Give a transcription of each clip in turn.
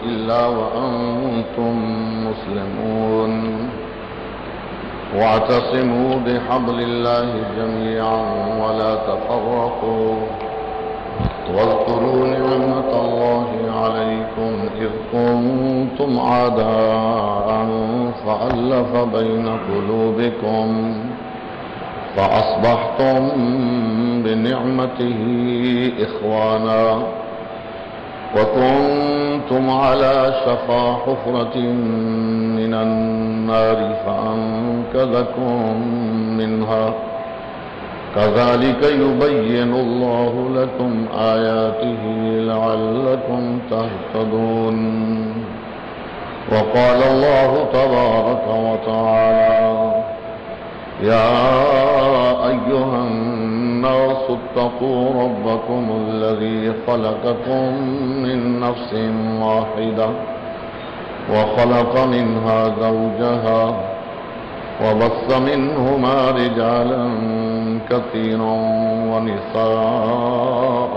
إلا وأنتم مسلمون واعتصموا بحبل الله جميعا ولا تفرقوا واذكروا نعمة الله عليكم إذ كنتم أعداء فألف بين قلوبكم فأصبحتم بنعمته إخوانا وكنتم على شفا حفرة من النار فأنقذكم منها كذلك يبين الله لكم آياته لعلكم تهتدون وقال الله تبارك وتعالى يا أيها الناس اتقوا ربكم الذي خلقكم من نفس واحدة وخلق منها زوجها وبث منهما رجالا كثيرا ونساء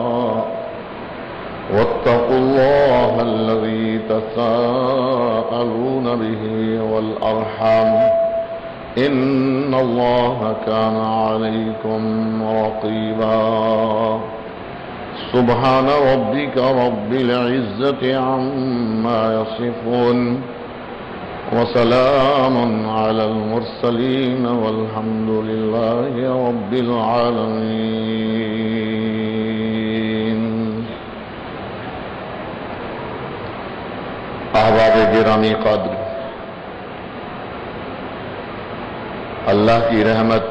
واتقوا الله الذي تساءلون به والأرحام إن الله كان عليكم رقيبا سبحان ربك رب العزة عما يصفون وسلام على المرسلين والحمد لله رب العالمين. احباب گرامی قدر، اللہ کی رحمت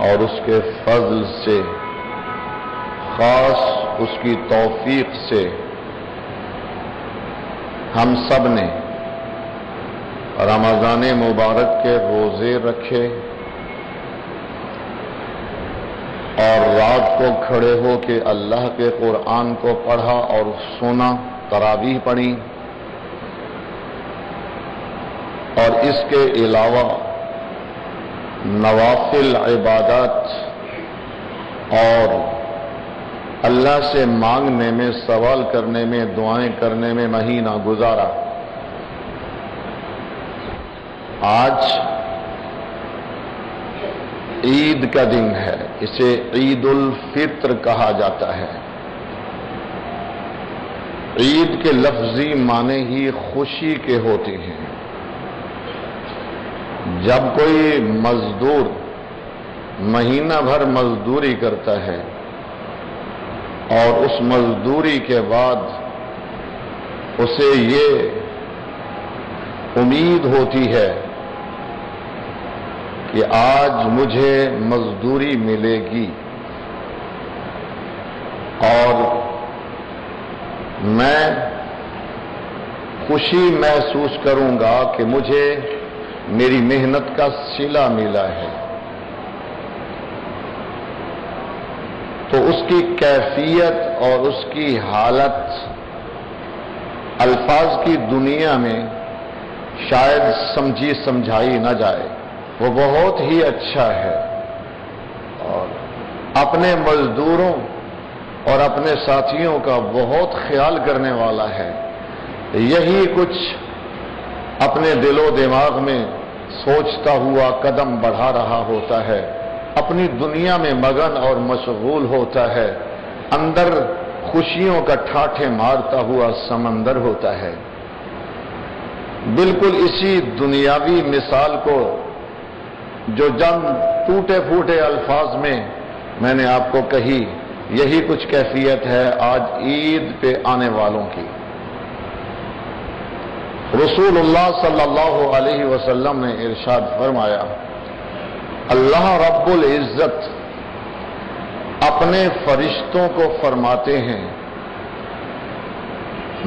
اور اس کے فضل سے، خاص اس کی توفیق سے ہم سب نے رمضان مبارک کے روزے رکھے اور رات کو کھڑے ہو کے اللہ کے قرآن کو پڑھا اور سنا، تراویح پڑھی، اور اس کے علاوہ نوافل عبادات اور اللہ سے مانگنے میں، سوال کرنے میں، دعائیں کرنے میں مہینہ گزارا۔ آج عید کا دن ہے، اسے عید الفطر کہا جاتا ہے۔ عید کے لفظی معنی ہی خوشی کے ہوتے ہیں۔ جب کوئی مزدور مہینہ بھر مزدوری کرتا ہے اور اس مزدوری کے بعد اسے یہ امید ہوتی ہے کہ آج مجھے مزدوری ملے گی اور میں خوشی محسوس کروں گا کہ مجھے میری محنت کا صلہ ملا ہے، تو اس کی کیفیت اور اس کی حالت الفاظ کی دنیا میں شاید سمجھی سمجھائی نہ جائے۔ وہ بہت ہی اچھا ہے اور اپنے مزدوروں اور اپنے ساتھیوں کا بہت خیال کرنے والا ہے۔ یہی کچھ اپنے دل و دماغ میں سوچتا ہوا قدم بڑھا رہا ہوتا ہے، اپنی دنیا میں مگن اور مشغول ہوتا ہے، اندر خوشیوں کا ٹھاٹھے مارتا ہوا سمندر ہوتا ہے۔ بالکل اسی دنیاوی مثال کو جو چند ٹوٹے پھوٹے الفاظ میں نے آپ کو کہی، یہی کچھ کیفیت ہے آج عید پہ آنے والوں کی۔ رسول اللہ صلی اللہ علیہ وسلم نے ارشاد فرمایا، اللہ رب العزت اپنے فرشتوں کو فرماتے ہیں،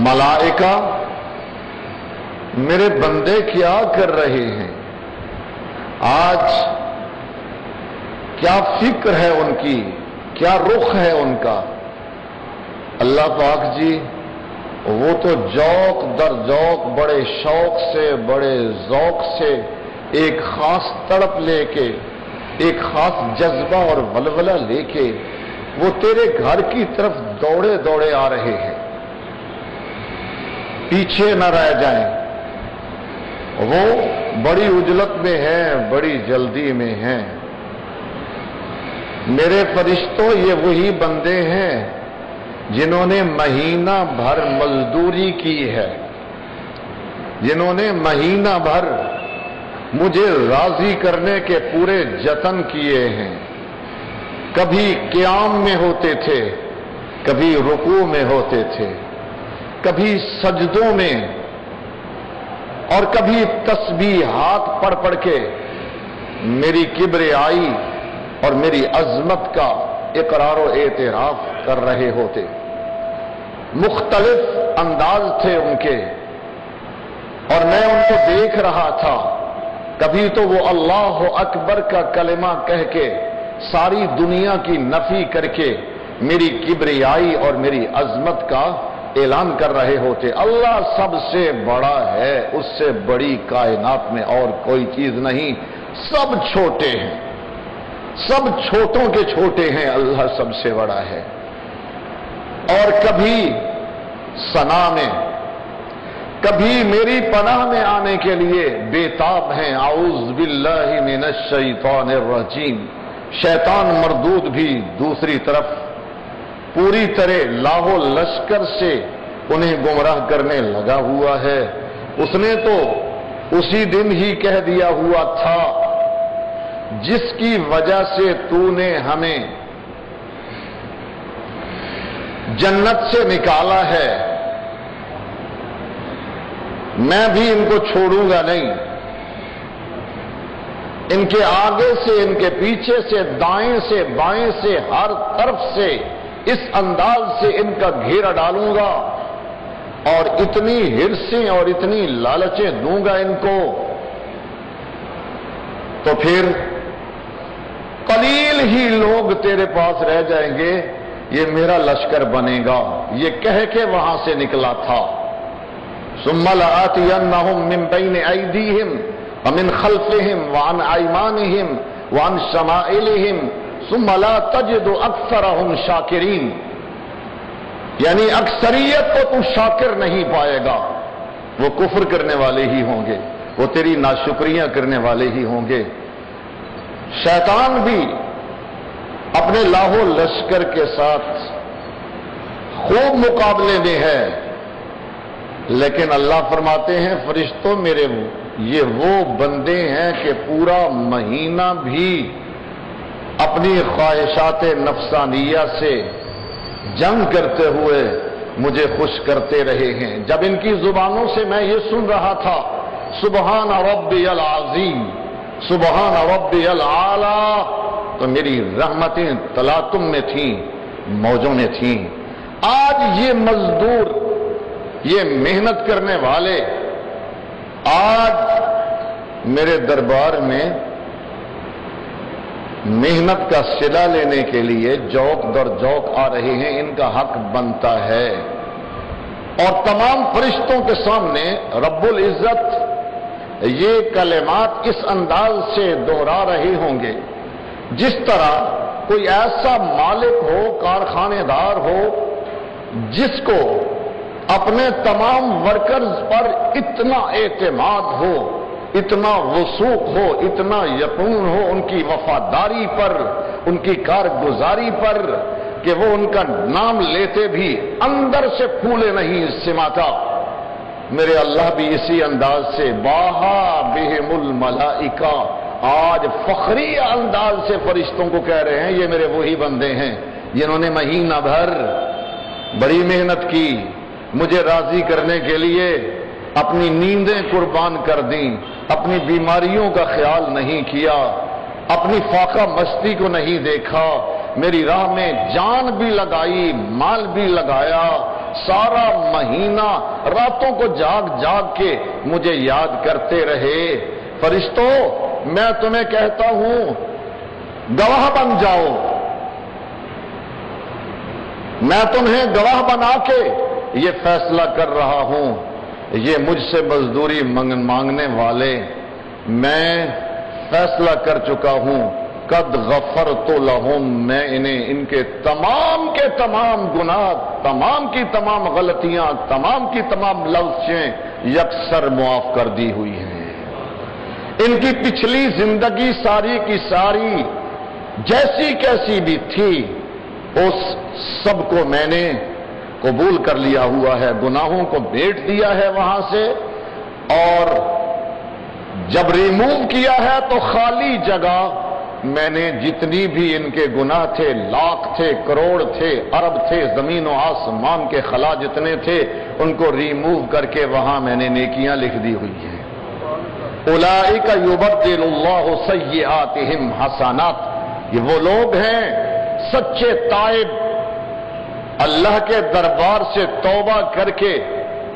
ملائکہ میرے بندے کیا کر رہے ہیں، آج کیا فکر ہے ان کی، کیا رخ ہے ان کا۔ اللہ پاک جی وہ تو ذوق در ذوق، بڑے شوق سے، بڑے ذوق سے، ایک خاص تڑپ لے کے، ایک خاص جذبہ اور ولولہ لے کے وہ تیرے گھر کی طرف دوڑے دوڑے آ رہے ہیں۔ پیچھے نہ رہ جائیں. وہ بڑی عجلت میں ہیں, بڑی جلدی میں ہیں. میرے فرشتوں, یہ وہی بندے ہیں جنہوں نے مہینہ بھر مزدوری کی ہے, جنہوں نے مہینہ بھر مجھے راضی کرنے کے پورے جتن کیے ہیں. کبھی قیام میں ہوتے تھے, کبھی رکوع میں ہوتے تھے, کبھی سجدوں میں, اور کبھی تسبیحات پڑھ پڑھ کے میری کبریائی اور میری عظمت کا اقرار و اعتراف کر رہے ہوتے. مختلف انداز تھے ان کے, اور میں ان کو دیکھ رہا تھا. کبھی تو وہ اللہ اکبر کا کلمہ کہہ کے ساری دنیا کی نفی کر کے میری کبریائی اور میری عظمت کا اعلان کر رہے ہوتے. اللہ سب سے بڑا ہے, اس سے بڑی کائنات میں اور کوئی چیز نہیں. سب چھوٹے ہیں, سب چھوٹوں کے چھوٹے ہیں, اللہ سب سے بڑا ہے. اور کبھی ثنا میں, کبھی میری پناہ میں آنے کے لیے بےتاب ہیں. اعوذ باللہ من الشیطان الرجیم. شیطان مردود بھی دوسری طرف پوری طرح لاہو لشکر سے انہیں گمراہ کرنے لگا ہوا ہے. اس نے تو اسی دن ہی کہہ دیا ہوا تھا, جس کی وجہ سے تو نے ہمیں جنت سے نکالا ہے, میں بھی ان کو چھوڑوں گا نہیں. ان کے آگے سے, ان کے پیچھے سے, دائیں سے, بائیں سے, ہر طرف سے اس انداز سے ان کا گھیرا ڈالوں گا, اور اتنی ہرسیں اور اتنی لالچیں دوں گا ان کو. تو پھر قلیل ہی لوگ تیرے پاس رہ جائیں گے, یہ میرا لشکر بنے گا. یہ کہہ کے وہاں سے نکلا تھا. ثم لآتینہم من بین ایدیہم ومن خلفہم وعن ایمانہم وعن شمائلہم ثم لا تجد اکثرہم شاکرین. یعنی اکثریت کو تو شاکر نہیں پائے گا, وہ کفر کرنے والے ہی ہوں گے, وہ تیری ناشکریاں کرنے والے ہی ہوں گے. شیطان بھی اپنے لاہو لشکر کے ساتھ خوب مقابلے میں ہے, لیکن اللہ فرماتے ہیں فرشتوں میرے یہ وہ بندے ہیں کہ پورا مہینہ بھی اپنی خواہشات نفسانیہ سے جنگ کرتے ہوئے مجھے خوش کرتے رہے ہیں. جب ان کی زبانوں سے میں یہ سن رہا تھا سبحان ربی العظیم, سبحان ربی العالی, تو میری رحمتیں تلاطم میں تھیں, موجوں میں تھیں. آج یہ مزدور, یہ محنت کرنے والے آج میرے دربار میں محنت کا صلہ لینے کے لیے جوق در جوق آ رہے ہیں. ان کا حق بنتا ہے. اور تمام فرشتوں کے سامنے رب العزت یہ کلمات اس انداز سے دہرا رہے ہوں گے جس طرح کوئی ایسا مالک ہو, کارخانے دار ہو, جس کو اپنے تمام ورکرز پر اتنا اعتماد ہو, اتنا وثوق ہو, اتنا یقین ہو ان کی وفاداری پر, ان کی کارگزاری پر, کہ وہ ان کا نام لیتے بھی اندر سے پھولے نہیں سماتا. میرے اللہ بھی اسی انداز سے باہا بہم الملائکہ, آج فخری انداز سے فرشتوں کو کہہ رہے ہیں یہ میرے وہی بندے ہیں جنہوں نے مہینہ بھر بڑی محنت کی, مجھے راضی کرنے کے لیے اپنی نیندیں قربان کر دیں, اپنی بیماریوں کا خیال نہیں کیا, اپنی فاقہ مستی کو نہیں دیکھا, میری راہ میں جان بھی لگائی, مال بھی لگایا, سارا مہینہ راتوں کو جاگ جاگ کے مجھے یاد کرتے رہے. فرشتوں میں تمہیں کہتا ہوں گواہ بن جاؤ, میں تمہیں گواہ بنا کے یہ فیصلہ کر رہا ہوں, یہ مجھ سے مزدوری مانگنے والے میں فیصلہ کر چکا ہوں قد غفرت لہم، میں انہیں ان کے تمام گناہ، تمام کی تمام غلطیاں، تمام کی تمام لغزشیں یکسر معاف کر دی ہوئی ہیں۔ ان کی پچھلی زندگی ساری کی ساری جیسی کیسی بھی تھی، اس سب کو میں نے قبول کر لیا ہوا ہے، گناہوں کو بیٹ دیا ہے وہاں سے، اور جب ریموو کیا ہے تو خالی جگہ میں نے جتنی بھی ان کے گناہ تھے، لاکھ تھے، کروڑ تھے، ارب تھے، زمین و آسمان کے خلا جتنے تھے، ان کو ریموو کر کے وہاں میں نے نیکیاں لکھ دی ہوئی ہیں۔ اولئک یبدل اللہ سیئاتہم حسنات، یہ وہ لوگ ہیں سچے تائب، اللہ کے دربار سے توبہ کر کے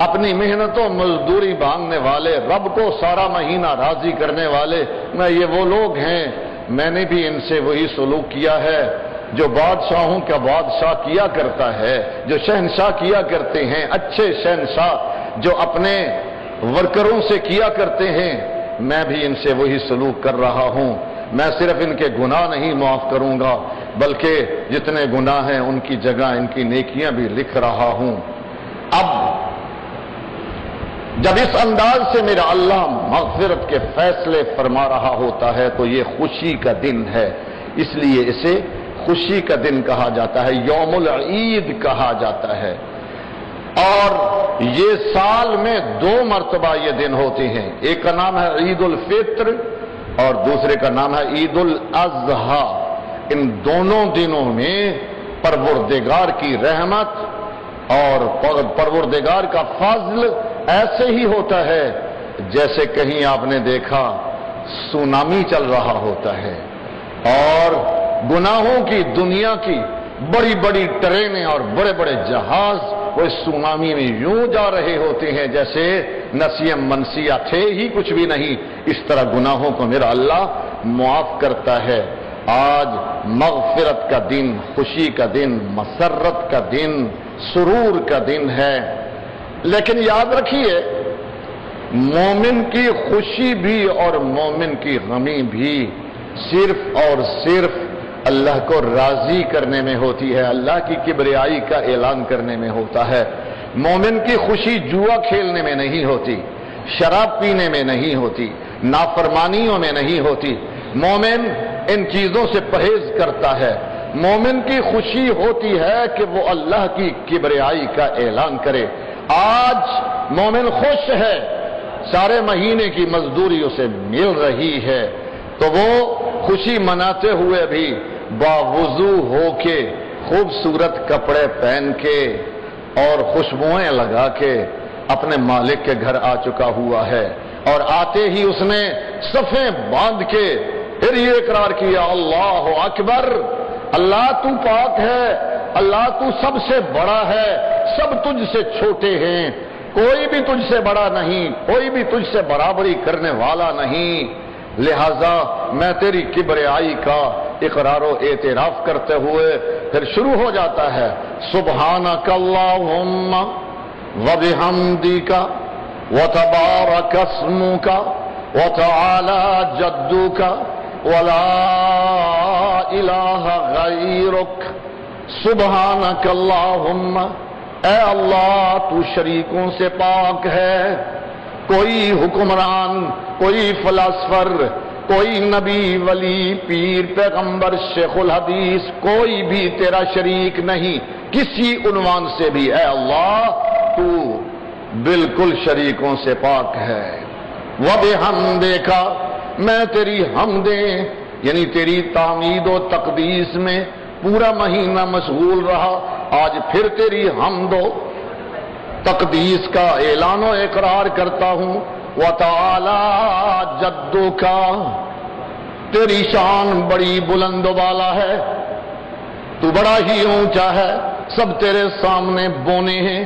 اپنی محنت و مزدوری مانگنے والے، رب کو سارا مہینہ راضی کرنے والے، یہ وہ لوگ ہیں، میں نے بھی ان سے وہی سلوک کیا ہے جو بادشاہوں کا بادشاہ کیا کرتا ہے، جو شہنشاہ کیا کرتے ہیں، اچھے شہنشاہ جو اپنے ورکروں سے کیا کرتے ہیں، میں بھی ان سے وہی سلوک کر رہا ہوں۔ میں صرف ان کے گناہ نہیں معاف کروں گا، بلکہ جتنے گناہ ہیں ان کی جگہ ان کی نیکیاں بھی لکھ رہا ہوں۔ اب جب اس انداز سے میرا اللہ مغفرت کے فیصلے فرما رہا ہوتا ہے تو یہ خوشی کا دن ہے، اس لیے اسے خوشی کا دن کہا جاتا ہے، یوم العید کہا جاتا ہے۔ اور یہ سال میں 2 مرتبہ یہ دن ہوتے ہیں، ایک کا نام ہے عید الفطر اور دوسرے کا نام ہے عید الاضحیٰ۔ ان دونوں دنوں میں پروردگار کی رحمت اور پروردگار کا فضل ایسے ہی ہوتا ہے جیسے کہیں آپ نے دیکھا سونامی چل رہا ہوتا ہے، اور گناہوں کی دنیا کی بڑی بڑی ٹرینیں اور بڑے بڑے جہاز وہ اس سونامی میں یوں جا رہے ہوتے ہیں جیسے نسیم منسیہ تھے ہی کچھ بھی نہیں۔ اس طرح گناہوں کو میرا اللہ معاف کرتا ہے۔ آج مغفرت کا دن، خوشی کا دن، مسرت کا دن، سرور کا دن ہے، لیکن یاد رکھیے مومن کی خوشی بھی اور مومن کی غمی بھی صرف اور صرف اللہ کو راضی کرنے میں ہوتی ہے، اللہ کی کبریائی کا اعلان کرنے میں ہوتا ہے۔ مومن کی خوشی جوا کھیلنے میں نہیں ہوتی، شراب پینے میں نہیں ہوتی، نافرمانیوں میں نہیں ہوتی۔ مومن ان چیزوں سے پرہیز کرتا ہے۔ مومن کی خوشی ہوتی ہے کہ وہ اللہ کی کبریائی کا اعلان کرے۔ آج مومن خوش ہے، سارے مہینے کی مزدوری اسے مل رہی ہے، تو وہ خوشی مناتے ہوئے بھی باوضو ہو کے، خوبصورت کپڑے پہن کے اور خوشبوئیں لگا کے اپنے مالک کے گھر آ چکا ہوا ہے، اور آتے ہی اس نے صفیں باندھ کے پھر یہ اقرار کیا، اللہ اکبر، اللہ تو پاک ہے، اللہ تو سب سے بڑا ہے، سب تجھ سے چھوٹے ہیں، کوئی بھی تجھ سے بڑا نہیں، کوئی بھی تجھ سے برابری کرنے والا نہیں، لہذا میں تیری کبریائی کا اقرار و اعتراف کرتے ہوئے پھر شروع ہو جاتا ہے، سبحانک اللہم وبحمدک وتبارک اسمک وتعالی جدک ولا الہ غیرک۔ سبحانک اللہم، اے اللہ تو شریکوں سے پاک ہے، کوئی حکمران، کوئی فلاسفر، کوئی نبی، ولی، پیر، پیغمبر، شیخ الحدیث، کوئی بھی تیرا شریک نہیں کسی عنوان سے بھی، اے اللہ تو بالکل شریکوں سے پاک ہے۔ وبحمدک، میں تیری حمدیں یعنی تیری تعمید و تقدیس میں پورا مہینہ مشغول رہا، آج پھر تیری حمد و تقدیس کا اعلان و اقرار کرتا ہوں۔ وَتَعَالَى جَدُّكَ، تیری شان بڑی بلند و بالا ہے، تو بڑا ہی اونچا ہے، سب تیرے سامنے بونے ہیں،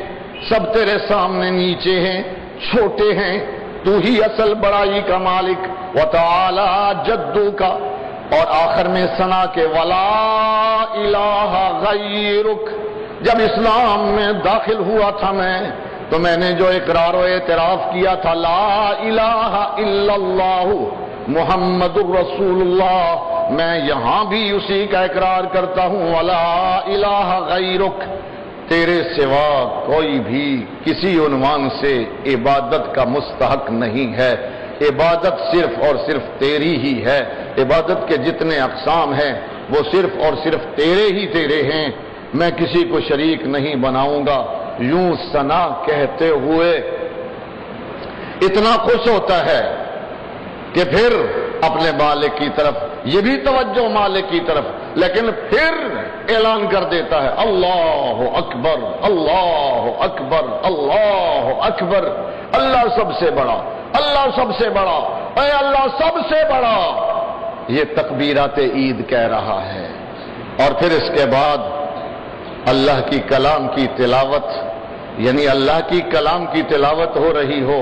سب تیرے سامنے نیچے ہیں، چھوٹے ہیں، تو ہی اصل بڑائی کا مالک۔ وَتَعَالَى جَدُّكَ، اور آخر میں ثنا کے وَلَا إِلَٰهَ غَيْرُكَ، جب اسلام میں داخل ہوا تھا تو میں نے جو اقرار و اعتراف کیا تھا، لا الہ الا اللہ محمد الرسول اللہ میں یہاں بھی اسی کا اقرار کرتا ہوں ولا الہ غیرک، تیرے سوا کوئی بھی کسی عنوان سے عبادت کا مستحق نہیں ہے، عبادت صرف اور صرف تیری ہی ہے، عبادت کے جتنے اقسام ہیں وہ صرف اور صرف تیرے ہی تیرے ہیں، میں کسی کو شریک نہیں بناؤں گا۔ یوں ثنا کہتے ہوئے اتنا خوش ہوتا ہے کہ پھر اپنے مالک کی طرف، یہ بھی توجہ مالک کی طرف، لیکن پھر اعلان کر دیتا ہے اللہ اکبر اللہ اکبر اللہ اکبر، اللہ سب سے بڑا، اللہ سب سے بڑا، اے اللہ سب سے بڑا، یہ تکبیرات عید کہہ رہا ہے۔ اور پھر اس کے بعد اللہ کی کلام کی تلاوت، یعنی اللہ کی کلام کی تلاوت ہو رہی ہو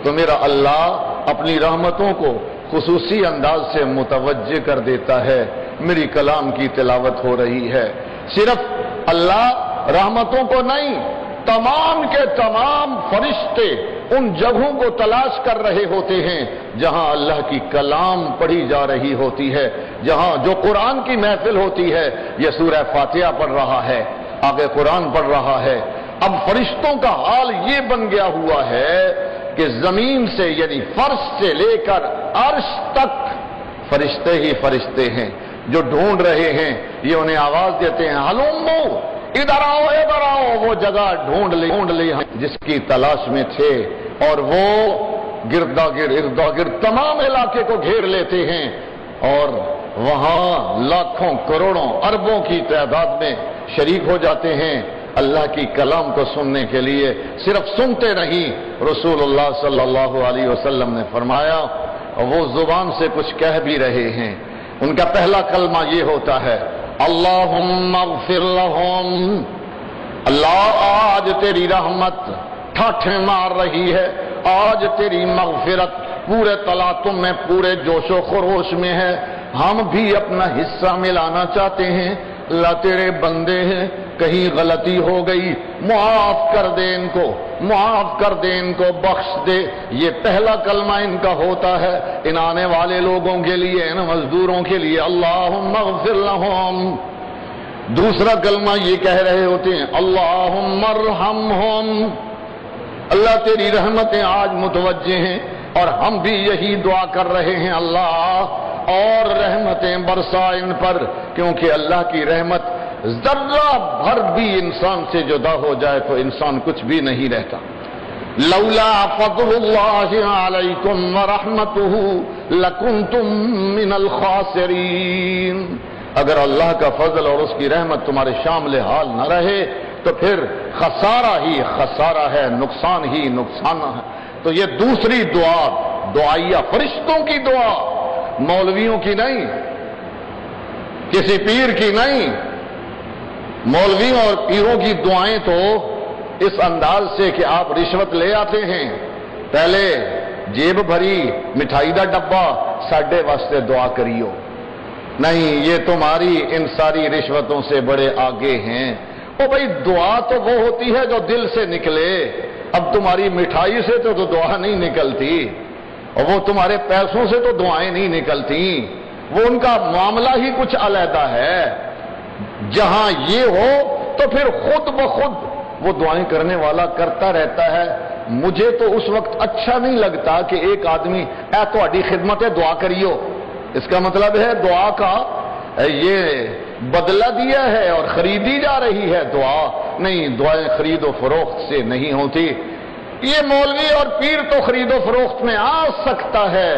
تو میرا اللہ اپنی رحمتوں کو خصوصی انداز سے متوجہ کر دیتا ہے، میری کلام کی تلاوت ہو رہی ہے۔ صرف اللہ رحمتوں کو نہیں، تمام کے تمام فرشتے ان جگہوں کو تلاش کر رہے ہوتے ہیں جہاں اللہ کی کلام پڑھی جا رہی ہوتی ہے، جہاں جو قرآن کی محفل ہوتی ہے، یہ سورہ فاتحہ پڑھ رہا ہے، آگے قرآن پڑھ رہا ہے۔ اب فرشتوں کا حال یہ بن گیا ہوا ہے کہ زمین سے یعنی فرش سے لے کر عرش تک فرشتے ہی فرشتے ہیں جو ڈھونڈ رہے ہیں، یہ انہیں آواز دیتے ہیں ہلومو، ادھر آؤ ادھر آؤ، وہ جگہ ڈھونڈ لی جس کی تلاش میں تھے، اور وہ گردا گرد تمام علاقے کو گھیر لیتے ہیں، اور وہاں لاکھوں کروڑوں اربوں کی تعداد میں شریک ہو جاتے ہیں اللہ کی کلام کو سننے کے لیے۔ صرف سنتے نہیں، رسول اللہ صلی اللہ علیہ وسلم نے فرمایا وہ زبان سے کچھ کہہ بھی رہے ہیں، ان کا پہلا کلمہ یہ ہوتا ہے اللہم اغفر لہم، اللہ آج تیری رحمت ٹھاٹھیں مار رہی ہے، آج تیری مغفرت پورے تلاطم میں، پورے جوش و خروش میں ہے، ہم بھی اپنا حصہ ملانا چاہتے ہیں، اللہ تیرے بندے ہیں، کہیں غلطی ہو گئی معاف کر دے ان کو، معاف کر دے ان کو، بخش دے۔ یہ پہلا کلمہ ان کا ہوتا ہے ان آنے والے لوگوں کے لیے، ان مزدوروں کے لیے، اللہم اغفر لہم۔ دوسرا کلمہ یہ کہہ رہے ہوتے ہیں اللہم ارحمہم، اللہ تیری رحمتیں آج متوجہ ہیں اور ہم بھی یہی دعا کر رہے ہیں اللہ اور رحمتیں برسا ان پر، کیونکہ اللہ کی رحمت ذرہ بھر بھی انسان سے جدا ہو جائے تو انسان کچھ بھی نہیں رہتا۔ لولا فضل اللہ علیکم ورحمتہ لکنتم من الخاسرین، اگر اللہ کا فضل اور اس کی رحمت تمہارے شامل حال نہ رہے تو پھر خسارہ ہی خسارہ ہے، نقصان ہی نقصان ہے۔ تو یہ دوسری دعا دعائیہ فرشتوں کی دعا، مولویوں کی نہیں، کسی پیر کی نہیں۔ مولویوں اور پیروں کی دعائیں تو اس انداز سے کہ آپ رشوت لے آتے ہیں، پہلے جیب بھری مٹھائی دا ڈبہ ساڈے واسطے دعا کریو، نہیں، یہ تمہاری ان ساری رشوتوں سے بڑے آگے ہیں۔ او بھائی دعا تو وہ ہوتی ہے جو دل سے نکلے، اب تمہاری مٹھائی سے تو دعا نہیں نکلتی، اور وہ تمہارے پیسوں سے تو دعائیں نہیں نکلتی، وہ ان کا معاملہ ہی کچھ علیحدہ ہے۔ جہاں یہ ہو تو پھر خود بخود وہ دعائیں کرنے والا کرتا رہتا ہے۔ مجھے تو اس وقت اچھا نہیں لگتا کہ ایک آدمی اے تہاڈی خدمت دعا کریو، اس کا مطلب ہے دعا کا یہ بدلہ دیا ہے اور خریدی جا رہی ہے دعا، نہیں، دعائیں خرید و فروخت سے نہیں ہوتی۔ یہ مولوی اور پیر تو خرید و فروخت میں آ سکتا ہے،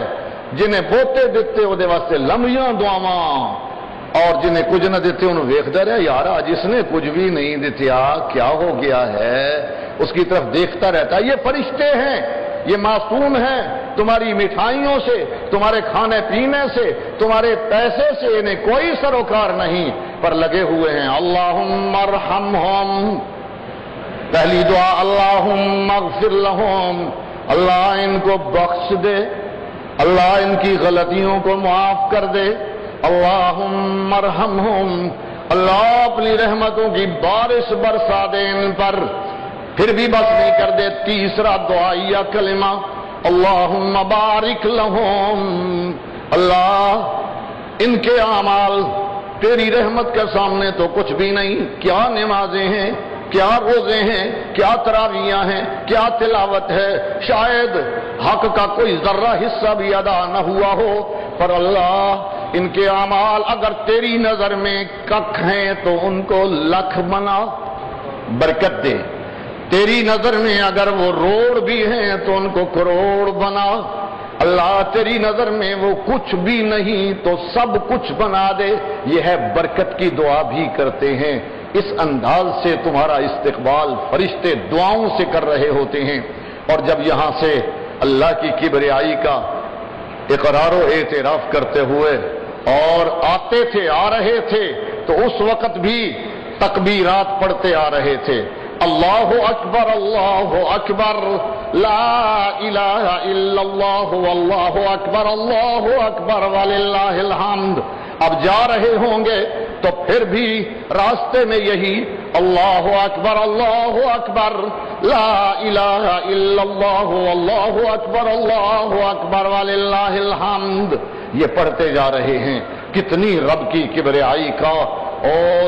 جنہیں بوتے دیتے وہ دے واسطے لمبیاں دعاواں، اور جنہیں کچھ نہ دیتے انہوں ویکھدا رہے یار آج اس نے کچھ بھی نہیں دیا، کیا ہو گیا ہے، اس کی طرف دیکھتا رہتا ہے۔ یہ فرشتے ہیں، یہ معصوم ہیں، تمہاری مٹھائیوں سے، تمہارے کھانے پینے سے، تمہارے پیسے سے انہیں کوئی سروکار نہیں، پر لگے ہوئے ہیں اللہم ارحمہم۔ پہلی دعا اللہم اغفر لہم، اللہ ان کو بخش دے، اللہ ان کی غلطیوں کو معاف کر دے، اللہم ارحمہم، اللہ اپنی رحمتوں کی بارش برسا دے ان پر۔ پھر بھی بس نہیں کر دے، تیسرا دعائیہ کلمہ اللہم بارک لہم، اللہ ان کے اعمال تیری رحمت کے سامنے تو کچھ بھی نہیں. کیا نمازیں ہیں، کیا روزے ہیں، کیا تراویحیں ہیں، کیا تلاوت ہے، شاید حق کا کوئی ذرہ حصہ بھی ادا نہ ہوا ہو، پر اللہ ان کے اعمال اگر تیری نظر میں ککھ ہیں تو ان کو لکھ بنا، برکت دے. تیری نظر میں اگر وہ روڑ بھی ہیں تو ان کو کروڑ بنا. اللہ تیری نظر میں وہ کچھ بھی نہیں تو سب کچھ بنا دے. یہ ہے برکت کی دعا بھی کرتے ہیں. اس انداز سے تمہارا استقبال فرشتے دعاؤں سے کر رہے ہوتے ہیں. اور جب یہاں سے اللہ کی کبریائی کا اقرار و اعتراف کرتے ہوئے اور آتے تھے، آ رہے تھے، تو اس وقت بھی تکبیرات پڑھتے آ رہے تھے. اللہ اکبر، اللہ اکبر، لا الہ الا اللہ، واللہ اکبر، اللہ اکبر وللہ الحمد. اب جا رہے ہوں گے تو پھر بھی راستے میں یہی اللہ اکبر، اللہ اکبر، لا الہ الا اللہ، واللہ اکبر، اللہ اکبر وللہ الحمد، یہ پڑھتے جا رہے ہیں. کتنی رب کی کبریائی کا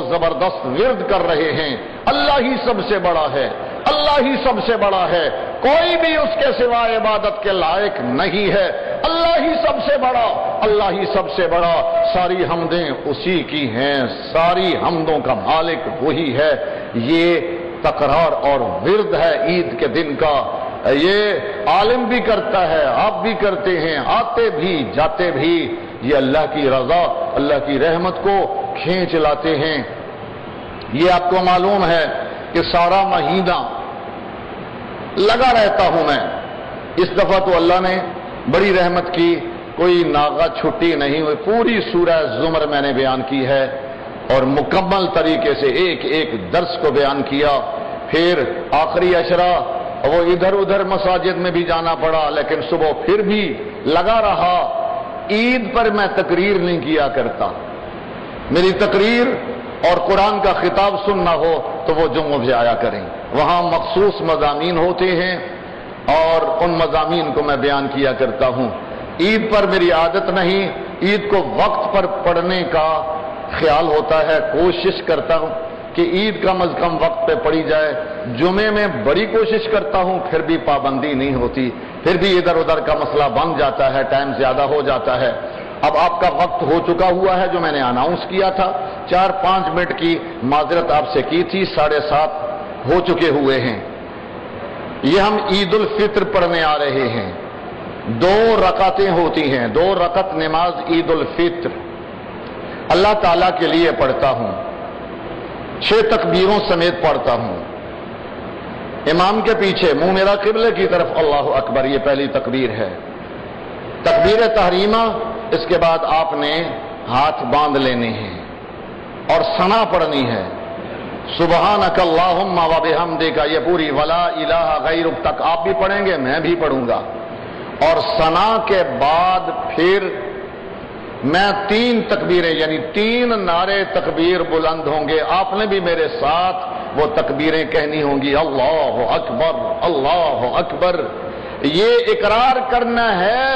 زبردست ورد کر رہے ہیں. اللہ ہی سب سے بڑا ہے، اللہ ہی سب سے بڑا ہے، کوئی بھی اس کے سوائے عبادت کے لائق نہیں ہے. اللہ ہی سب سے بڑا، اللہ ہی سب سے بڑا. ساری حمدیں اسی کی ہیں، ساری حمدوں کا مالک وہی ہے. یہ تکرار اور ورد ہے عید کے دن کا. یہ عالم بھی کرتا ہے، آپ بھی کرتے ہیں، آتے بھی جاتے بھی. یہ اللہ کی رضا، اللہ کی رحمت کو کھینچ لاتے ہیں. یہ آپ کو معلوم ہے کہ سارا مہینہ لگا رہتا ہوں میں. اس دفعہ تو اللہ نے بڑی رحمت کی، کوئی ناغہ چھٹی نہیں ہوئی. پوری سورہ زمر میں نے بیان کی ہے اور مکمل طریقے سے ایک ایک درس کو بیان کیا. پھر آخری عشرہ وہ ادھر ادھر مساجد میں بھی جانا پڑا، لیکن صبح پھر بھی لگا رہا. عید پر میں تقریر نہیں کیا کرتا. میری تقریر اور قرآن کا خطاب سننا ہو تو وہ جمعہ سے آیا کریں، وہاں مخصوص مضامین ہوتے ہیں اور ان مضامین کو میں بیان کیا کرتا ہوں. عید پر میری عادت نہیں. عید کو وقت پر پڑھنے کا خیال ہوتا ہے، کوشش کرتا ہوں کہ عید کم از کم وقت پہ پڑھی جائے. جمعے میں بڑی کوشش کرتا ہوں، پھر بھی پابندی نہیں ہوتی، پھر بھی ادھر ادھر کا مسئلہ بن جاتا ہے، ٹائم زیادہ ہو جاتا ہے. اب آپ کا وقت ہو چکا ہوا ہے جو میں نے اناؤنس کیا تھا. 4-5 منٹ کی معذرت آپ سے کی تھی، 7:30 ہو چکے ہوئے ہیں. یہ ہم عید الفطر پڑھنے آ رہے ہیں. 2 رکعتیں ہوتی ہیں، 2 رکعت نماز عید الفطر اللہ تعالیٰ کے لیے پڑھتا ہوں. 6 تکبیروں سمیت پڑھتا ہوں. امام کے پیچھے منہ میرا قبلے کی طرف، اللہ اکبر، یہ پہلی تکبیر ہے. تکبیر تحریمہ، اس کے بعد آپ نے ہاتھ باندھ لینے ہیں اور ثنا پڑھنی ہے. سبحانک اللہم و بحمدک، یہ پوری ولا الہ غیرک تک آپ بھی پڑھیں گے، میں بھی پڑھوں گا. اور ثنا کے بعد پھر میں 3 تکبیریں یعنی 3 نعرے تکبیر بلند ہوں گے. آپ نے بھی میرے ساتھ وہ تکبیریں کہنی ہوں گی. اللہ اکبر، اللہ اکبر. یہ اقرار کرنا ہے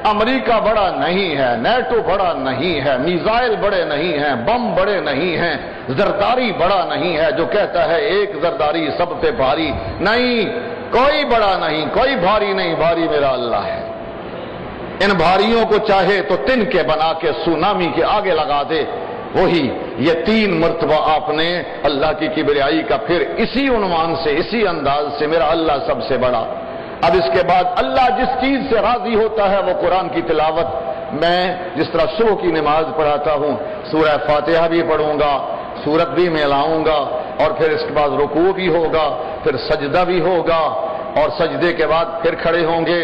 امریکہ بڑا نہیں ہے، نیٹو بڑا نہیں ہے، میزائل بڑے نہیں ہیں، بم بڑے نہیں ہیں، زرداری بڑا نہیں ہے جو کہتا ہے ایک زرداری سب پہ بھاری. نہیں، کوئی بڑا نہیں، کوئی بھاری نہیں، بھاری میرا اللہ ہے. ان بھاریوں کو چاہے تو تن کے بنا کے سونامی کے آگے لگا دے. وہی یہ 3 مرتبہ آپ نے اللہ کی کبریائی کا، پھر اسی عنوان سے، اسی انداز سے، میرا اللہ سب سے بڑا. اب اس کے بعد اللہ جس چیز سے راضی ہوتا ہے وہ قرآن کی تلاوت. میں جس طرح صبح کی نماز پڑھاتا ہوں، سورہ فاتحہ بھی پڑھوں گا، سورت بھی ملاؤں گا، اور پھر اس کے بعد رکوع بھی ہوگا، پھر سجدہ بھی ہوگا، اور سجدے کے بعد پھر کھڑے ہوں گے،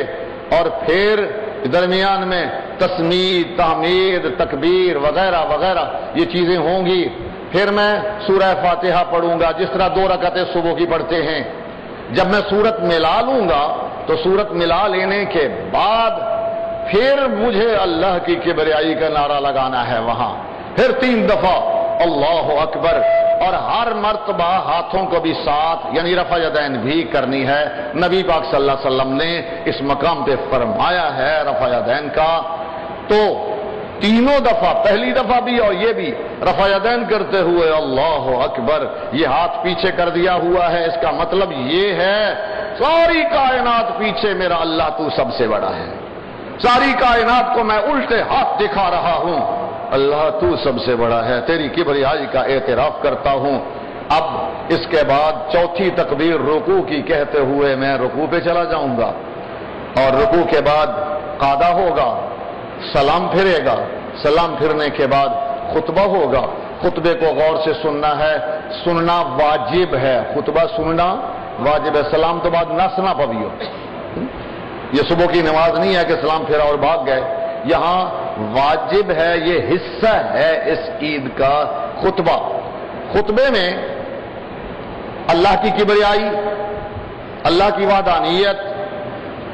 اور پھر درمیان میں تسمیع، تحمید، تکبیر وغیرہ وغیرہ یہ چیزیں ہوں گی. پھر میں سورہ فاتحہ پڑھوں گا جس طرح 2 رکعتیں صبح کی پڑھتے ہیں. جب میں سورت ملا لوں گا تو سورت ملا لینے کے بعد پھر مجھے اللہ کی کبریائی کا نعرہ لگانا ہے وہاں. پھر 3 دفعہ اللہ اکبر، اور ہر مرتبہ ہاتھوں کو بھی ساتھ یعنی رفع یدین بھی کرنی ہے. نبی پاک صلی اللہ علیہ وسلم نے اس مقام پہ فرمایا ہے رفع یدین کا. تو تینوں دفعہ، پہلی دفعہ بھی اور یہ بھی رفع یدین کرتے ہوئے اللہ اکبر، یہ ہاتھ پیچھے کر دیا ہوا ہے۔ اس کا مطلب یہ ہے ساری کائنات پیچھے، میرا اللہ تو سب سے بڑا ہے، ساری کائنات کو میں الٹے ہاتھ دکھا رہا ہوں، اللہ تو سب سے بڑا ہے، تیری کبریائی کا اعتراف کرتا ہوں۔ اب اس کے بعد چوتھی تکبیر رکوع کی کہتے ہوئے میں رکوع پہ چلا جاؤں گا، اور رکوع کے بعد قعدہ ہوگا، سلام پھرے گا، سلام پھرنے کے بعد خطبہ ہوگا۔ خطبے کو غور سے سننا ہے، سننا واجب ہے، خطبہ سننا واجب ہے۔ سلام تو بعد نہ سنا پویو، یہ صبح کی نماز نہیں ہے کہ سلام پھیرا اور بھاگ گئے، یہاں واجب ہے، یہ حصہ ہے اس عید کا خطبہ۔ خطبے میں اللہ کی کبریائی، اللہ کی وحدانیت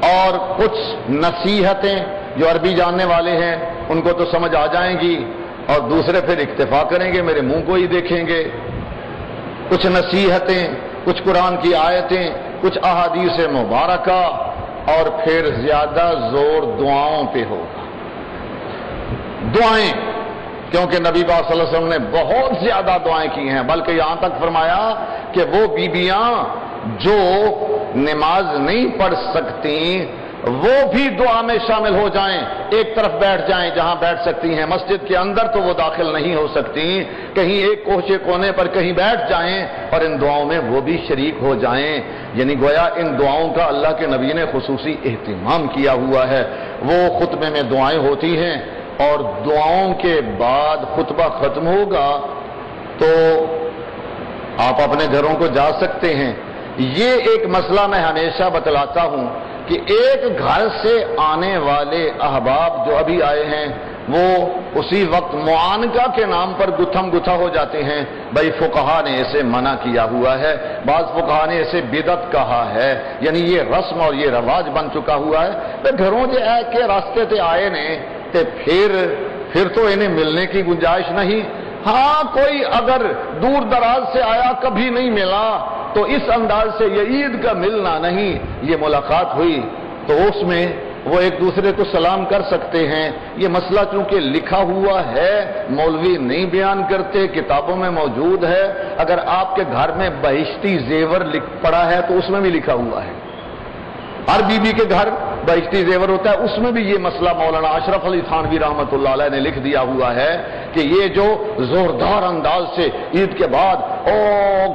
اور کچھ نصیحتیں، جو عربی جاننے والے ہیں ان کو تو سمجھ آ جائیں گی، اور دوسرے پھر اکتفا کریں گے، میرے منہ کو ہی دیکھیں گے۔ کچھ نصیحتیں، کچھ قرآن کی آیتیں، کچھ احادیث مبارکہ، اور پھر زیادہ زور دعاؤں پہ ہوگا۔ دعائیں، کیونکہ نبی پاک صلی اللہ علیہ وسلم نے بہت زیادہ دعائیں کی ہیں، بلکہ یہاں تک فرمایا کہ وہ بیویاں جو نماز نہیں پڑھ سکتی وہ بھی دعا میں شامل ہو جائیں، ایک طرف بیٹھ جائیں جہاں بیٹھ سکتی ہیں، مسجد کے اندر تو وہ داخل نہیں ہو سکتی، کہیں ایک کوچے کونے پر کہیں بیٹھ جائیں اور ان دعاؤں میں وہ بھی شریک ہو جائیں۔ یعنی گویا ان دعاؤں کا اللہ کے نبی نے خصوصی اہتمام کیا ہوا ہے۔ وہ خطبے میں دعائیں ہوتی ہیں، اور دعاؤں کے بعد خطبہ ختم ہوگا تو آپ اپنے گھروں کو جا سکتے ہیں۔ یہ ایک مسئلہ میں ہمیشہ بتلاتا ہوں کہ ایک گھر سے آنے والے احباب جو ابھی آئے ہیں وہ اسی وقت معانقہ کے نام پر گتھم گتھا ہو جاتے ہیں۔ بھائی فقہا نے اسے منع کیا ہوا ہے، بعض فقہا نے اسے بدعت کہا ہے، یعنی یہ رسم اور یہ رواج بن چکا ہوا ہے۔ تو گھروں جو ہے کہ راستے تے آئے نے تے پھر تو انہیں ملنے کی گنجائش نہیں۔ ہاں کوئی اگر دور دراز سے آیا کبھی نہیں ملا تو اس انداز سے یہ عید کا ملنا نہیں، یہ ملاقات ہوئی تو اس میں وہ ایک دوسرے کو سلام کر سکتے ہیں۔ یہ مسئلہ چونکہ لکھا ہوا ہے، مولوی نہیں بیان کرتے، کتابوں میں موجود ہے۔ اگر آپ کے گھر میں بہشتی زیور پڑا ہے تو اس میں بھی لکھا ہوا ہے، ہر بی بی کے گھر بہشتی زیور ہوتا ہے، اس میں بھی یہ مسئلہ مولانا اشرف علی تھانوی رحمۃ اللہ علیہ نے لکھ دیا ہوا ہے کہ یہ جو زوردار انداز سے عید کے بعد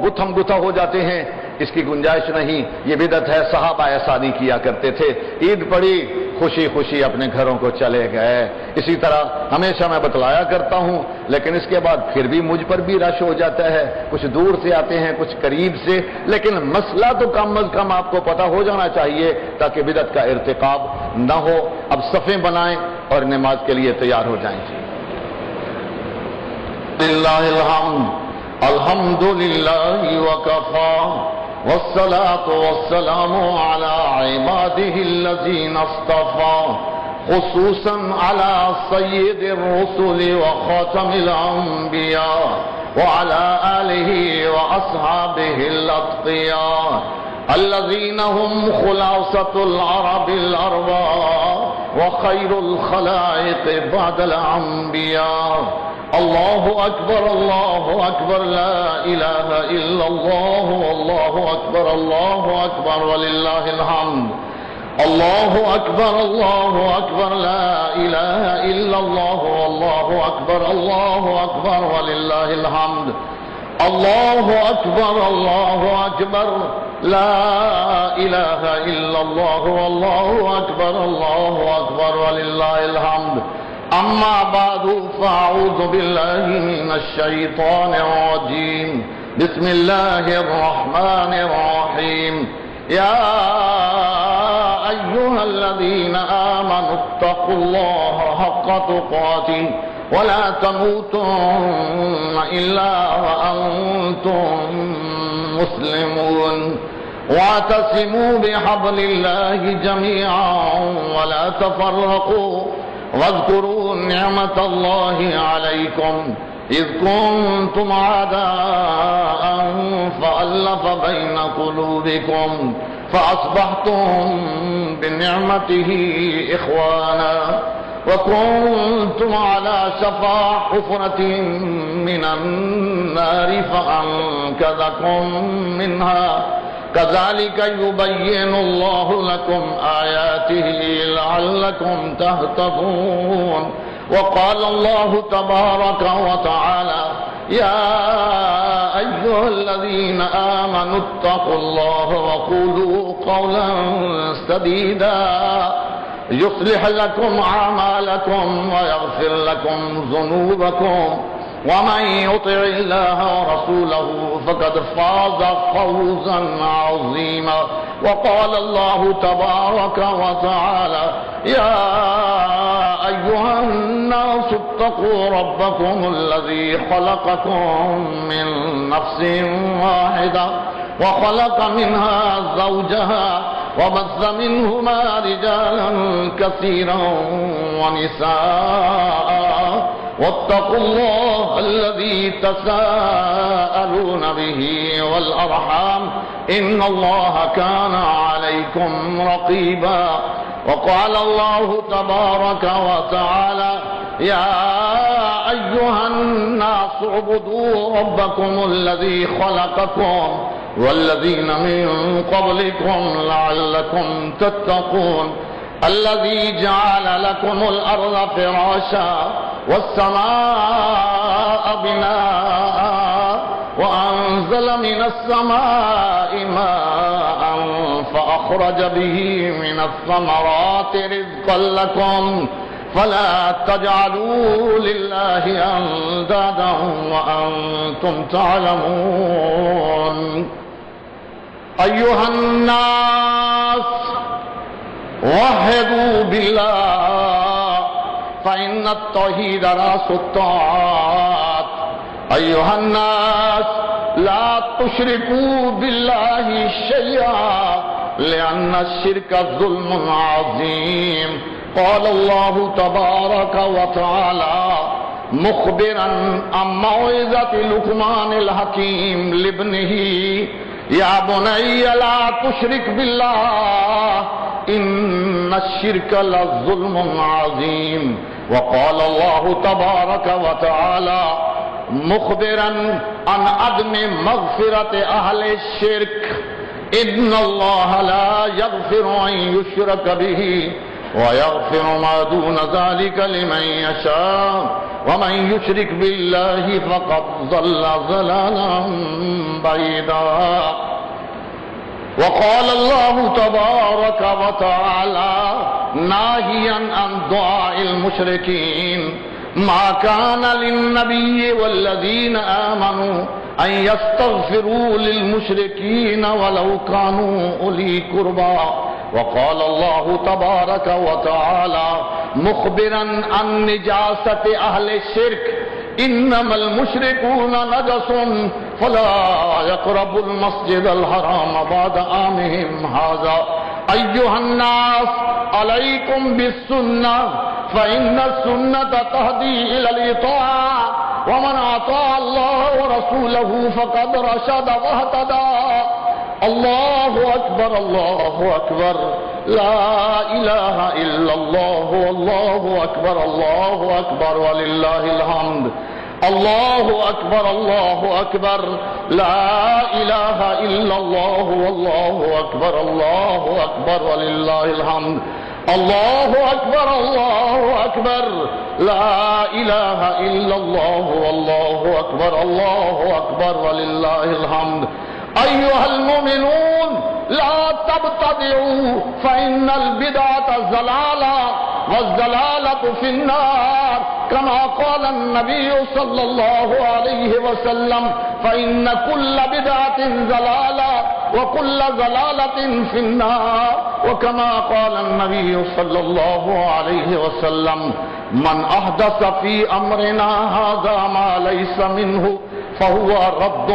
گتھم گتھا ہو جاتے ہیں، اس کی گنجائش نہیں، یہ بدعت ہے۔ صحابہ ایسا نہیں کیا کرتے تھے، عید پڑی خوشی خوشی اپنے گھروں کو چلے گئے۔ اسی طرح ہمیشہ میں بتلایا کرتا ہوں، لیکن اس کے بعد پھر بھی مجھ پر بھی رش ہو جاتا ہے، کچھ دور سے آتے ہیں کچھ قریب سے، لیکن مسئلہ تو کم از کم آپ کو پتہ ہو جانا چاہیے تاکہ بدعت کا ارتکاب نہ ہو۔ اب صفیں بنائیں اور نماز کے لیے تیار ہو جائیں۔ للہ الحمد، الحمد للہ وکفی، والصلاة والسلام على عباده الذين اصطفى، خصوصا على سيد الرسل وخاتم الأنبياء وعلى آله وأصحابه الأتقياء الذين هم خلاصة العرب الأربعة وخير الخلائق بعد الأنبياء۔ اللہ اکبر لا الہ الا اللہ، اللہ اکبر وللہ الحمد، اللہ اکبر لا الہ الا اللہ، اللہ اکبر وللہ الحمد، اللہ اکبر لا الہ الا اللہ، اللہ اکبر وللہ الحمد۔ اما بعد فاعوذ باللہ من الشیطان الرجیم، بسم اللہ الرحمن الرحیم، یا ایہا الذین آمنوا اتقوا اللہ حق تقاته ولا تموتن الا وانتم مسلمون، واعتصموا بحبل اللہ جميعا ولا تفرقوا، واذكروا نعمة الله عليكم إذ كنتم أعداء فألف بين قلوبكم فأصبحتم بنعمته إخوانا وكنتم على شفا حفرة من النار فأنقذكم منها كذلك يبين الله لكم آياته لعلكم تهتدون وقال الله تبارك وتعالى يا أيها الذين آمنوا اتقوا الله وقولوا قولا سديدا يصلح لكم أعمالكم ويغفر لكم ذنوبكم ومن يطع الله ورسوله فقد فاز فوزا عظيما وقال الله تبارك وتعالى يا أيها الناس اتقوا ربكم الذي خلقكم من نفس واحدة وخلق منها زوجها وبث منهما رجالا كثيرا ونساء واتقوا الله الذي تساءلون به والأرحام إن الله كان عليكم رقيبا وقال الله تبارك وتعالى يا أيها الناس اعبدوا ربكم الذي خلقكم والذين من قبلكم لعلكم تتقون الذي جعل لكم الأرض فراشا والسماء بناء وأنزل من السماء ماء فأخرج به من الثمرات رزقا لكم فلا تجعلوا لله أندادا وأنتم تعلمون أيها الناس وحدوا بالله فإن التوحيد رأس الطاعات أيها الناس لا تشركوا بالله شيئا لأن الشرك ظلم عظيم قال الله تبارك وتعالى مخبرا عن موعظة لقمان الحكيم لابنه يا بني لا تشرك بالله إن الشرك لظلم عظيم وقال الله تبارك وتعالى مخبرا عن عدم مغفرة أهل الشرك إن الله لا يغفر أن يشرك به ويغفر ما دون ذلك لمن يشاء ومن يشرك بالله فقد ضل ضلالا بعيدا وقال الله تبارك وتعالى ناهيا عن دعاء المشركين ما كان للنبي والذين آمنوا أن يستغفروا للمشركين ولو كانوا أولي قربى وقال الله تبارك وتعالى مخبرا عن نجاسة أهل الشرك إنما المشركون نجس فلا يقربوا المسجد الحرام بعد عامهم هذا أيها الناس عليكم بالسنة فإن السنة تهدي إلى الإطاعة ومن أطاع الله ورسوله فقد رشد واهتدى الله أكبر الله أكبر لا إله إلا الله والله أكبر الله أكبر ولله الحمد الله أكبر الله أكبر لا إله إلا الله والله أكبر الله أكبر ولله الحمد الله أكبر الله أكبر لا إله إلا الله والله أكبر الله أكبر ولله الحمد أيها المؤمنون لا تبتدعوا فإن البدعة ضلالة والضلالة في النار كما قال النبي صلى الله عليه وسلم فإن كل بدعة ضلالة وكل ضلالة في النار وكما قال النبي صلى الله عليه وسلم من أحدث في أمرنا هذا ما ليس منه فهو رد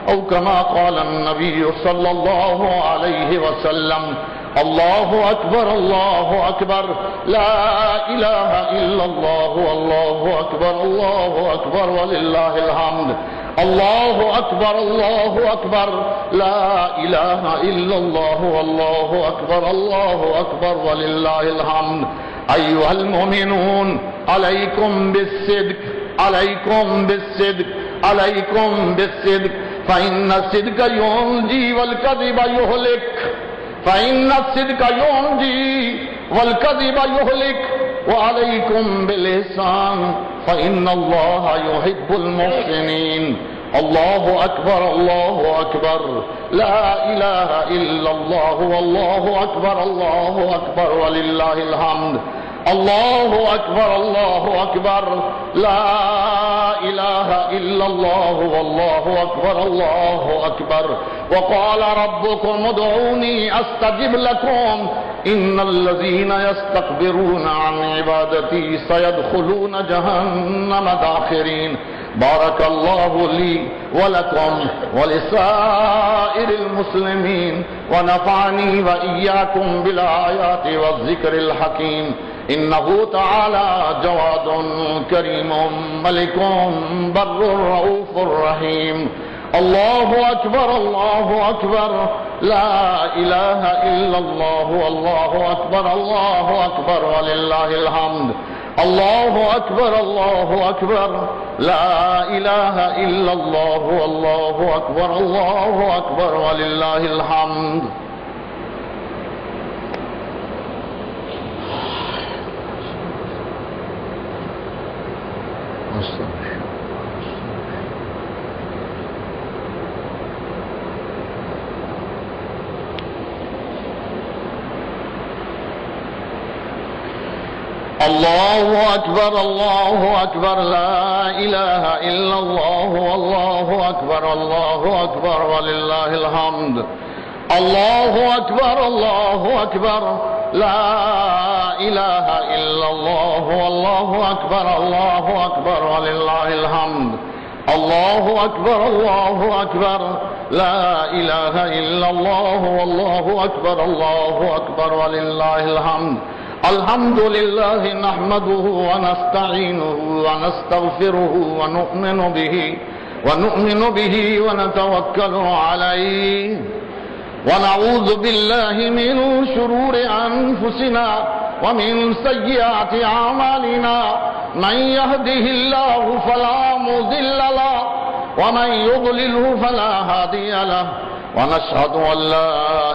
أو كما قال النبي صلى الله عليه وسلم الله أكبر الله أكبر لا إله إلا الله والله أكبر الله أكبر ولله الحمد الله أكبر الله أكبر لا إله إلا الله والله أكبر الله أكبر ولله الحمد أيها المؤمنون عليكم بالصدق عليكم بالصدق عليكم بالصدق فإن الصدق ينجي والكذب يهلك فإن الصدق ينجي والكذب يهلك وعليكم بالإحسان فإن الله يحب المحسنين الله أكبر الله أكبر لا إله إلا الله والله أكبر الله أكبر ولله الحمد الله أكبر الله أكبر لا إله إلا الله والله أكبر الله أكبر وقال ربكم ادعوني أستجب لكم إن الذين يستكبرون عن عبادتي سيدخلون جهنم داخرين بارك الله لي ولكم ولسائر المسلمين ونفعني وإياكم بالآيات والذكر الحكيم إنه تعالى جواد كريم ملك بر رؤوف رحيم الله أكبر الله أكبر لا إله إلا الله والله أكبر الله أكبر ولله الحمد الله أكبر الله أكبر لا إله إلا الله والله أكبر الله أكبر ولله الحمد الله أكبر الله أكبر لا إله إلا الله والله أكبر الله أكبر ولله الحمد الله أكبر الله أكبر لا إله إلا الله والله أكبر الله أكبر ولله الحمد الله أكبر الله أكبر لا إله إلا الله والله أكبر الله أكبر ولله الحمد الحمد لله نحمده ونستعينه ونستغفره ونؤمن به ونتوكل عليه ونعوذ بالله من شرور أنفسنا ومن سيئات أعمالنا من يهده الله فلا مضل له ومن يضلله فلا هادي له ونشهد أن لا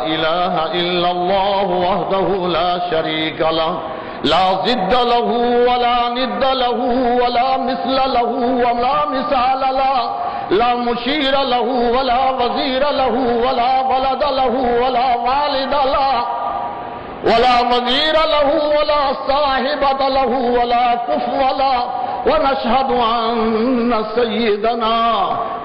إله إلا الله وحده لا شريك له لا ضد له ولا ند له ولا مثل له ولا مثال له لا مشير له ولا وزير له ولا ولد له ولا والد له ولا وزير له ولا صاحبة له ولا كفو له ونشهد أن سيدنا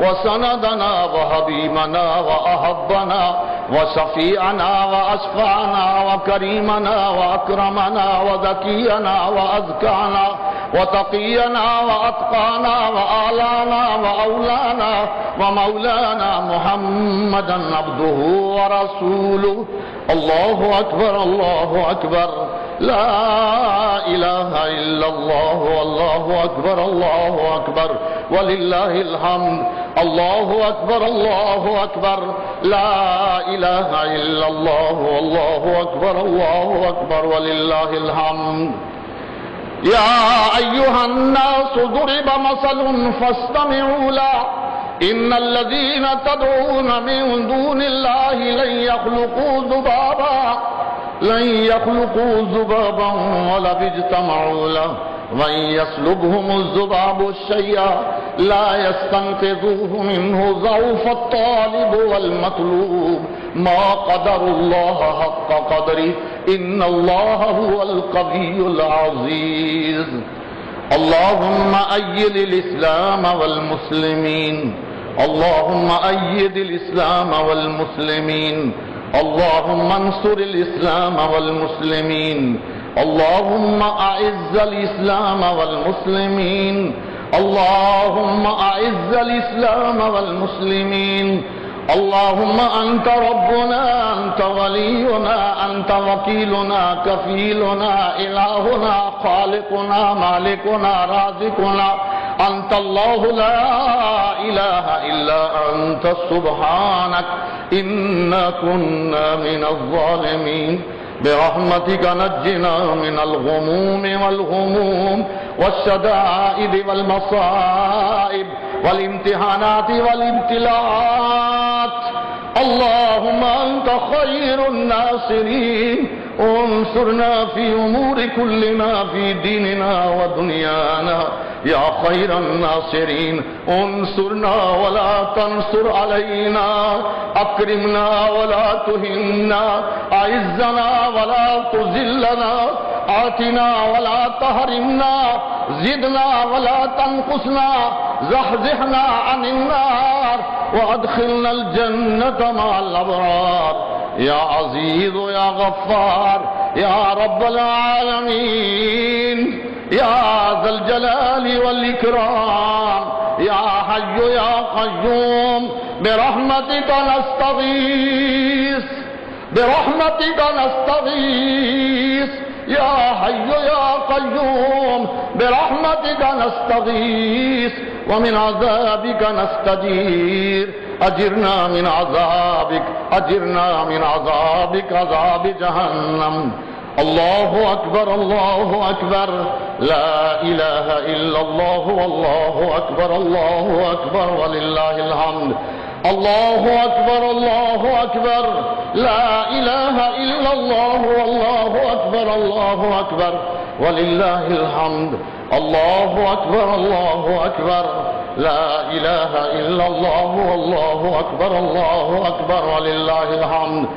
وسندنا وحبيبنا وأحبنا وشفيعنا وأشفعنا وكريمنا وأكرمنا وذكينا وأزكانا وتقينا وأتقانا وآلانا وأولانا ومولانا محمدا عبده ورسوله الله أكبر الله أكبر لا إله إلا الله والله أكبر الله أكبر ولله الحمد الله أكبر الله أكبر لا إله إلا الله والله أكبر الله أكبر ولله الحمد يا أيها الناس ضرب مثل فاستمعوا له إن الذين تدعون من دون الله لن يخلقوا ذبابا ولو اجتمعوا له وإن يسلبهم الذباب شيئا لا يستنقذوه منه ضعف الطالب والمطلوب ما قدر الله حق قدره إن الله هو القوي العزيز اللهم أيد الإسلام والمسلمين اللهم أيد الإسلام والمسلمين اللهم انصر الإسلام والمسلمين اللهم أعز الإسلام والمسلمين اللهم أعز الإسلام والمسلمين اللهم أنت ربنا أنت ولينا أنت وكيلنا كفيلنا إلهنا خالقنا مالكنا رازقنا أنت الله لا إله إلا أنت سبحانك إنا كنا من الظالمين برحمتك نجنا من الغموم والغموم والشدائد والمصائب والامتحانات والابتلاءات. اللهم أنت خير الناصرين، انصرنا في أمور كلنا في ديننا ودنيانا يا خير الناصرين. انصرنا ولا تنصر علينا، أكرمنا ولا تهنا، أعزنا ولا تذلنا، آتنا ولا تحرمنا، زدنا ولا تنقصنا، زحزحنا عن النار وأدخلنا الجنة مع الأبرار يا عزيز يا غفار يا رب العالمين يا ذا الجلال والإكرام يا حي يا قيوم. برحمتك نستغيث، برحمتك نستغيث يا حي يا قيوم. برحمتك نستغيث ومن عذابك نستجير. أجرنا من عذابك، أجرنا من عذابك، عذاب جهنم. الله أكبر الله أكبر، لا إله إلا الله والله أكبر الله أكبر ولله الحمد. الله أكبر الله أكبر، لا إله إلا الله والله أكبر الله أكبر ولله الحمد. الله أكبر الله أكبر، لا إله إلا الله والله أكبر الله أكبر ولله الحمد.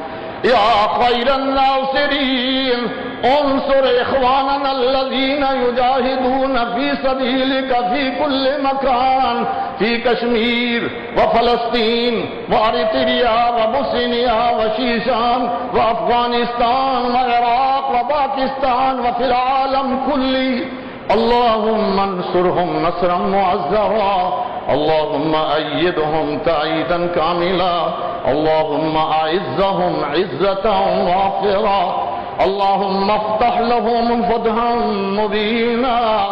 يا خير الناصرين انصر إخواننا الذين يجاهدون في سبيلك في كل مكان، في كشمير وفلسطين وأريتريا وبوسنيا وشيشان وأفغانستان وعراق وباكستان وفي العالم كله. اللهم انصرهم نصرا معزرا، اللهم أيدهم تأييدا كاملا، اللهم أعزهم عزة وافرة، اللهم افتح لهم فتحا مبينا.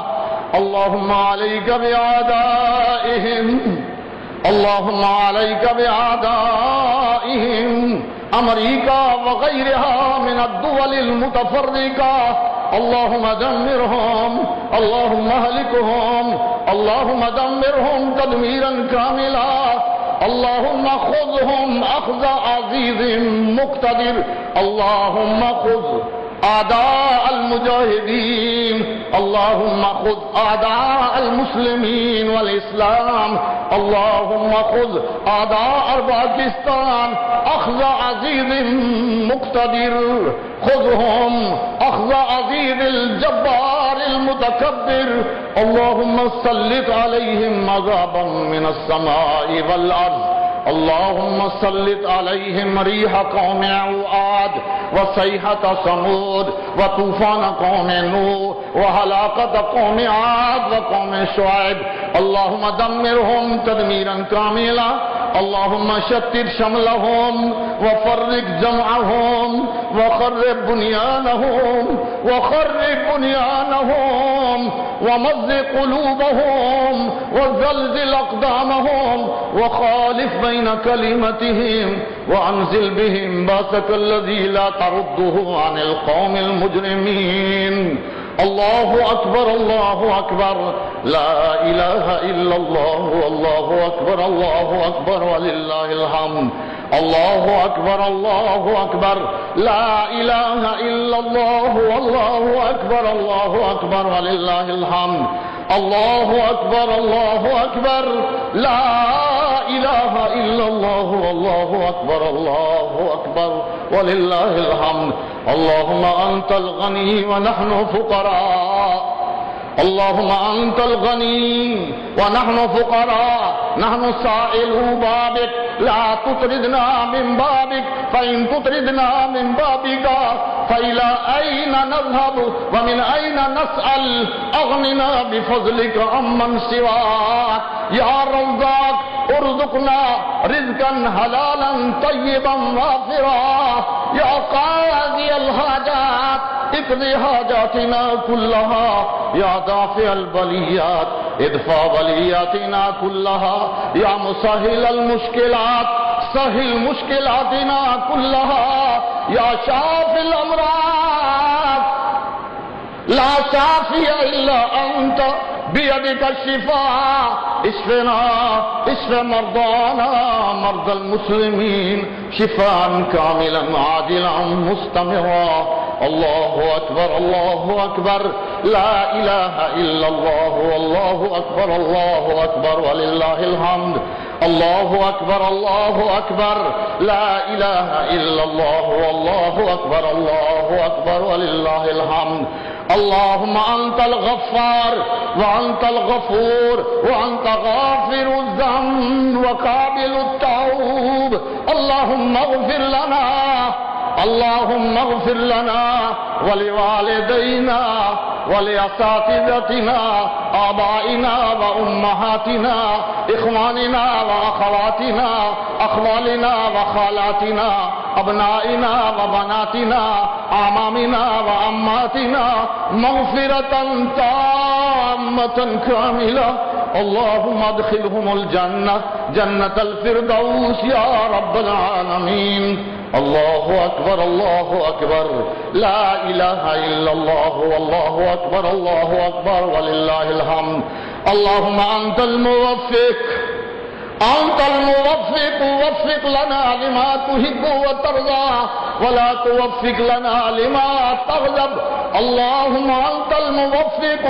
اللهم عليك بأعدائهم، اللهم عليك بأعدائهم أمريكا وغيرها من الدول المتفرقة. اللهم دمرهم، اللهم اهلكهم، اللهم دمرهم تدميرا كاملا. اللهم خذهم أخذ عزيز مقتدر. اللهم خذ أعداء المجاهدين، اللهم خذ أعداء المسلمين والإسلام، اللهم خذ أعداء باكستان أخذ عزيز مقتدر. خذهم أخذ عزيز الجبار المتكبر. اللهم سلط عليهم عذابا من السماء والأرض. اللهم سلط عليهم ريح قوم عاد وصيحة ثمود وطوفان قوم نوح وهلاكة قوم عاد وقوم شعيب. اللهم دمرهم تدميرا كاملا. اللهم شتت شملهم وفرق جمعهم وخرب بنيانهم وخرب بنيانهم ومزق قلوبهم وزلزل أقدامهم وخالف بين كلمتهم وأنزل بهم باسك الذي لا ترده عن القوم المجرمين. الله أكبر الله أكبر، لا إله إلا الله والله أكبر الله أكبر ولله الحمد. الله أكبر الله أكبر، لا إله إلا الله والله أكبر الله أكبر ولله الحمد. الله أكبر الله أكبر، لا إله إلا الله والله أكبر الله أكبر ولله الحمد. اللهم أنت الغني ونحن فقراء، اللهم أنت الغني ونحن فقراء، نحن سائلو بابك، لا تطردنا من بابك، فإن تطردنا من بابك فإلى أين نذهب ومن أين نسأل؟ أغننا بفضلك عمن سواك. يا رزاق ارزقنا رزقا حلالا طيبا وافرا. يا قاضي الحاجات اقضي حاجاتنا كلها. يا دافع البليات ادفع بلياتنا كلها. يا مسهل المشكلات سهل مشكلاتنا كلها يا شافي الأمراض لا شافي إلا أنت بيدك الشفاء اشفنا اشف مرضانا مرضى المسلمين شفاء كاملا عاجلا مستمرا الله أكبر الله أكبر لا إله إلا الله والله أكبر الله أكبر ولله الحمد الله أكبر الله أكبر لا إله إلا الله والله أكبر الله أكبر ولله الحمد اللهم أنت الغفار وأنت الغفور وأنت غافر الذنب وقابل التوب اللهم اغفر لنا اللهم اغفر لنا ولوالدينا ولأساتذتنا آبائنا وأمهاتنا إخواننا وأخواتنا أخوالنا وخالاتنا أبنائنا وبناتنا أعمامنا وأماتنا مغفرة تامة كاملة اللهم ادخلهم الجنة جنة الفردوس يا رب العالمين الله أكبر الله أكبر لا إله إلا الله والله أكبر الله أكبر ولله الحمد اللهم أنت الموفق أنت الموفق وفق لنا لما تحب وترضى ولا توفق لنا لما تغضب اللهم أنت الموفق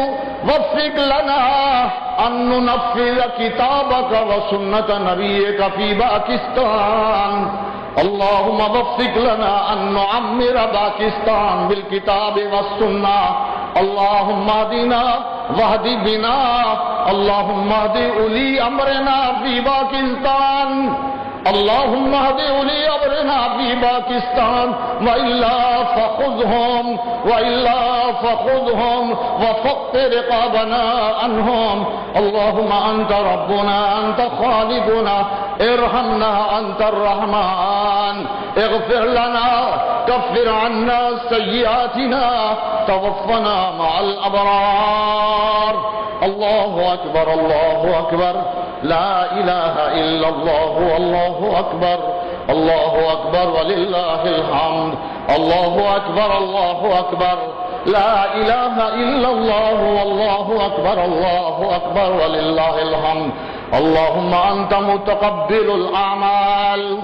وفق لنا أن ننفذ كتابك وسنة نبيك في باكستان اللهم وفق لنا أن نعمر باكستان بالكتاب والسنة اللهم اهدنا واهد بنا اللهم اهد أولي أمرنا في باكستان اللهم اهد أولي أمرنا في باكستان وإلا فخذهم وفق رقابنا عنهم اللهم أنت ربنا أنت خالقنا ارحمنا أنت الرحمن اغفر لنا كفر عنا سيئاتنا توفنا مع الأبرار الله أكبر الله أكبر لا إله إلا الله والله أكبر الله أكبر ولله الحمد الله أكبر الله أكبر لا إله إلا الله والله أكبر الله أكبر ولله الحمد اللهم أنت متقبل الأعمال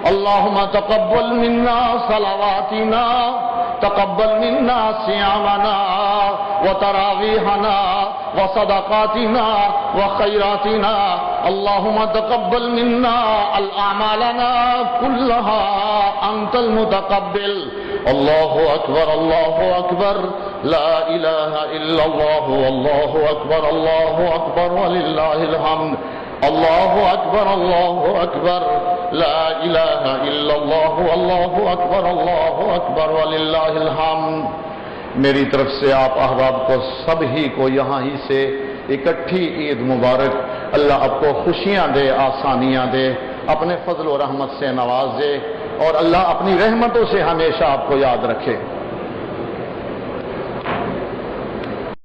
اللهم تقبل منا صلواتنا تقبل منا صيامنا وتراويحنا وصدقاتنا وخيراتنا اللهم تقبل منا الأعمالنا كلها أنت المتقبل الله أكبر الله أكبر لا إله إلا الله والله أكبر الله أكبر ولله الحمد الله أكبر الله أكبر لا إله إلا الله والله أكبر الله أكبر ولله الحمد میری طرف سے آپ احباب کو سب ہی کو یہاں ہی سے اکٹھی عید مبارک اللہ آپ کو خوشیاں دے آسانیاں دے اپنے فضل و رحمت سے نواز دے اور اللہ اپنی رحمتوں سے ہمیشہ آپ کو یاد رکھے